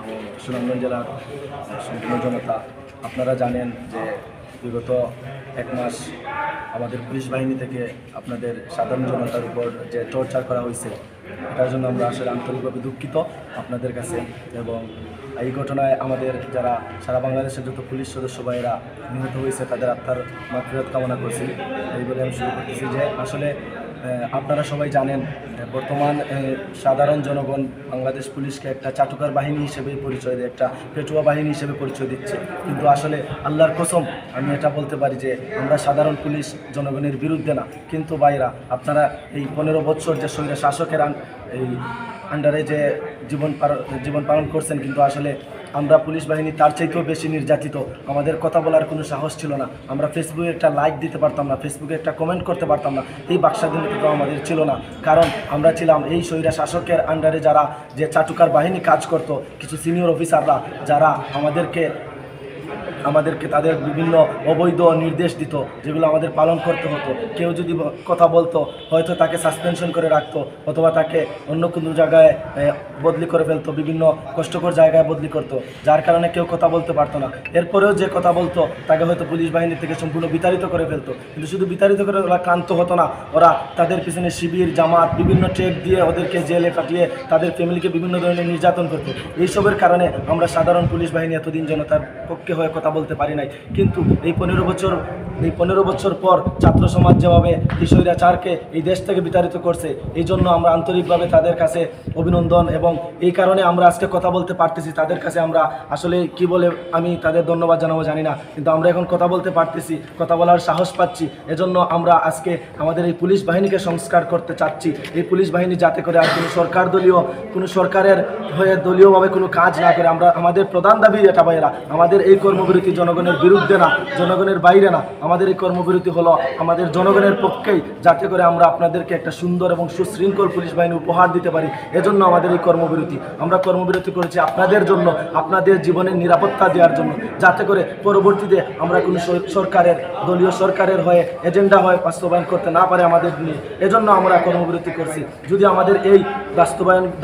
এবং সুনামগঞ্জ জেলার সম্পূর্ণ জনতা আপনারা জানেন যে বিগত এক মাস আমাদের পুলিশ বাহিনী থেকে আপনাদের সাধারণ জনতার উপর যে টর্চার করা হয়েছে এটার জন্য আমরা আসলে আন্তরিকভাবে দুঃখিত আপনাদের কাছে। এবং এই ঘটনায় আমাদের যারা সারা বাংলাদেশের যত পুলিশ সদস্য ভাইয়েরা নিহত হয়েছে তাদের আত্মার মাগফিরাত কামনা করছি। এই বলে আমি শুরু করতেছি যে আসলে আপনারা সবাই জানেন বর্তমান সাধারণ জনগণ বাংলাদেশ পুলিশকে একটা চাটুকার বাহিনী হিসেবে পরিচয় দেয়, একটা পেটুয়া বাহিনী হিসেবে পরিচয় দিচ্ছে। কিন্তু আসলে আল্লাহর কসম আমি এটা বলতে পারি যে আমরা সাধারণ পুলিশ জনগণের বিরুদ্ধে না। কিন্তু ভাইরা আপনারা এই 15 বছর যে স্বৈর শাসকের এই আন্ডারে যে জীবন পালন করছেন, কিন্তু আসলে আমরা পুলিশ বাহিনী তার চাইতেও বেশি নির্যাতিত। আমাদের কথা বলার কোনো সাহস ছিল না, আমরা ফেসবুকে একটা লাইক দিতে পারতাম না, ফেসবুকে একটা কমেন্ট করতে পারতাম না, এই বাকস্বাধীনতা আমাদের ছিল না। কারণ আমরা ছিলাম এই স্বৈরা শাসকের আন্ডারে যারা যে চাটুকার বাহিনী কাজ করত, কিছু সিনিয়র অফিসাররা যারা আমাদেরকে তাদের বিভিন্ন অবৈধ নির্দেশ দিত যেগুলো আমাদের পালন করতে হতো। কেউ যদি কথা বলতো হয়তো তাকে সাসপেনশন করে রাখতো অথবা তাকে অন্য কোনো জায়গায় বদলি করে ফেলতো, বিভিন্ন কষ্টকর জায়গায় বদলি করতো, যার কারণে কেউ কথা বলতে পারতো না। এরপরেও যে কথা বলতো তাকে হয়তো পুলিশ বাহিনী থেকে সম্পূর্ণ বিতাড়িত করে ফেলতো। কিন্তু শুধু বিতাড়িত করে ওরা ক্লান্ত হতো না, ওরা তাদের পিছনে শিবির জামাত বিভিন্ন ট্রেক দিয়ে ওদেরকে জেলে পাঠিয়ে তাদের ফ্যামিলিকে বিভিন্ন ধরনের নির্যাতন করতো। এইসবের কারণে আমরা সাধারণ পুলিশ বাহিনী এতদিন জনতার পক্ষে হয়ে কথা বলতে পারি নাই। কিন্তু এই 15 বছর পর ছাত্র সমাজ যেভাবে এই স্বৈরাচারকে এই দেশ থেকে বিতাড়িত করছে, এই জন্য আমরা আন্তরিকভাবে তাদের কাছে অভিনন্দন, এবং এই কারণে আমরা আজকে কথা বলতে পারতেছি। তাদের কাছে আমরা আসলে কি বলে আমি তাদের ধন্যবাদ জানাবো জানি না, কিন্তু আমরা এখন কথা বলতে পারতেছি, কথা বলার সাহস পাচ্ছি। এজন্য আমরা আজকে আমাদের এই পুলিশ বাহিনীকে সংস্কার করতে চাচ্ছি। এই পুলিশ বাহিনী যাতে করে আর কোনো সরকারের হয়ে দলীয়ভাবে কোনো কাজ না করে। আমরা আমাদের প্রধান দাবি এটা ভাইয়েরা, আমাদের এই কর্মবিরতি জনগণের বিরুদ্ধে না, জনগণের বাইরে না, আমাদের এই কর্মবিরতি হলো আমাদের জনগণের পক্ষেই, যাতে করে আমরা আপনাদেরকে একটা সুন্দর এবং সুশৃঙ্খল পুলিশ বাহিনী উপহার দিতে পারি। এজন্য আমাদের এই কর্মবিরতি। আমরা কর্মবিরতি করেছি আপনাদের জন্য, আপনাদের জীবনের নিরাপত্তা দেওয়ার জন্য, যাতে করে পরবর্তীতে আমরা কোনো দলীয় সরকারের হয়ে এজেন্ডা হয়ে বাস্তবায়ন করতে না পারে আমাদের নিয়ে। এজন্য আমরা কর্মবিরতি করছি। যদি আমাদের এই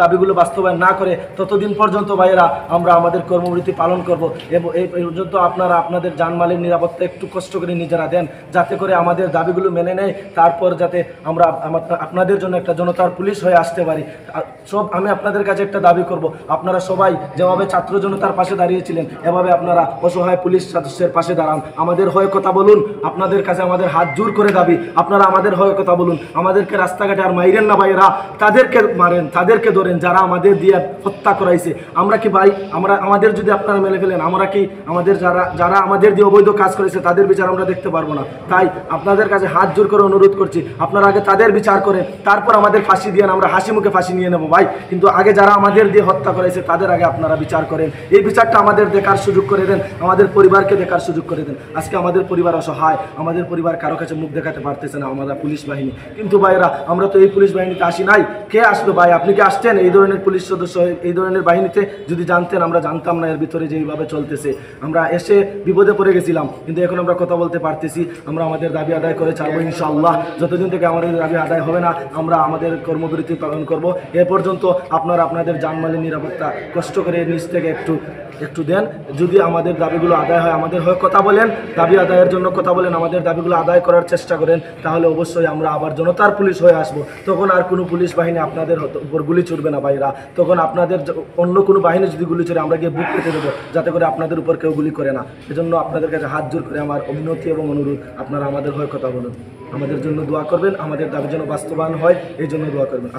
দাবিগুলো বাস্তবায়ন না করে ততদিন পর্যন্ত ভাইয়েরা আমরা আমাদের কর্মবিরতি পালন করব। এবং এই পর্যন্ত আপনারা আপনাদের জানমালের নিরাপত্তা একটু কষ্ট করে নিজেরা দেন, যাতে করে আমাদের দাবিগুলো মেনে নেয়। তারপর যাতে আমরা আপনাদের জন্য একটা জনতার পুলিশ হয়ে আসতে পারি। আমি আপনাদের কাছে একটা দাবি করব, আপনারা সবাই যেভাবে ছাত্র জনতার পাশে দাঁড়িয়েছিলেন এভাবে আপনারা অসহায় পুলিশ সদস্যের পাশে দাঁড়ান, আমাদের হয়ে কথা বলুন। আপনাদের কাছে আমাদের হাত জোর করে দাবি, আপনারা আমাদের হয়ে কথা বলুন। আমাদেরকে রাস্তাঘাটে আর মাইরেন না ভাইয়েরা, তাদেরকে মারেন, তাদেরকে ধরেন যারা আমাদের দিয়ে হত্যা করাইছে। আমরা কি ভাই আমাদের যদি আপনারা মেলে ফেলেন, আমরা কি আমাদের যারা আমাদের দিয়ে অবৈধ কাজ করেছে তাদের বিচার আমরা দেখতে পারবো না? তাই আপনাদের কাছে হাত জোর করে অনুরোধ করছি, আপনারা আগে তাদের বিচার করেন, তারপর আমাদের ফাঁসি দিয়ে আমরা হাসি মুখে ফাঁসি নিয়ে নেবো ভাই। কিন্তু আগে যারা আমাদের দিয়ে হত্যা করেছে তাদের আগে আপনারা বিচার করেন। এই বিচারটা আমাদের দেখার সুযোগ করে দেন, আমাদের পরিবারকে দেখার সুযোগ করে দেন। আজকে আমাদের পরিবার অসহায়, আমাদের পরিবার কারো কাছে মুখ দেখাতে পারতেছে না, আমরা পুলিশ বাহিনী। কিন্তু ভাইরা আমরা তো এই পুলিশ বাহিনীতে আসি নাই। কে আসলো ভাই? আপনি কি আসছেন এই ধরনের পুলিশ সদস্য, এই ধরনের বাহিনীতে? যদি জানতেন, আমরা জানতাম না এর ভিতরে যে এইভাবে চলতেছে। আমরা এসে বিপদে পড়ে গেছিলাম, কিন্তু এখন আমরা কথা বলতে পারতেছি। আমরা আমাদের দাবি আদায় করে ছাড়বো ইনশাআল্লাহ। যতদিন থেকে আমাদের দাবি আদায় হবে না আমরা আমাদের কর্মবিরতি পালন করব। এ পর্যন্ত আপনারা আপনাদের জানমালের নিরাপত্তা কষ্ট করে নিজ থেকে একটু দেন। যদি আমাদের দাবিগুলো আদায় হয়, আমাদের হয়ে কথা বলেন, দাবি আদায়ের জন্য কথা বলেন, আমাদের দাবিগুলো আদায় করার চেষ্টা করেন, তাহলে অবশ্যই আমরা আবার জনতার পুলিশ হয়ে আসবো। তখন আর কোনো পুলিশ বাহিনী আপনাদের উপর গুলি ছুড়বে না ভাইরা। তখন আপনাদের অন্য কোনো বাহিনী যদি গুলি ছুড়ে আমরা গিয়ে বুক পেতে দেবো, যাতে করে আপনাদের উপর কেউ গুলি করে না। এজন্য আপনাদের কাছে হাত জোর করে আমার অভিনতি এবং অনুরোধ, আপনারা আমাদের হয়ে কথা বলুন, আমাদের জন্য দোয়া করবেন, আমাদের দাবি যেন বাস্তবায়ন হয় এই জন্য দোয়া করবেন।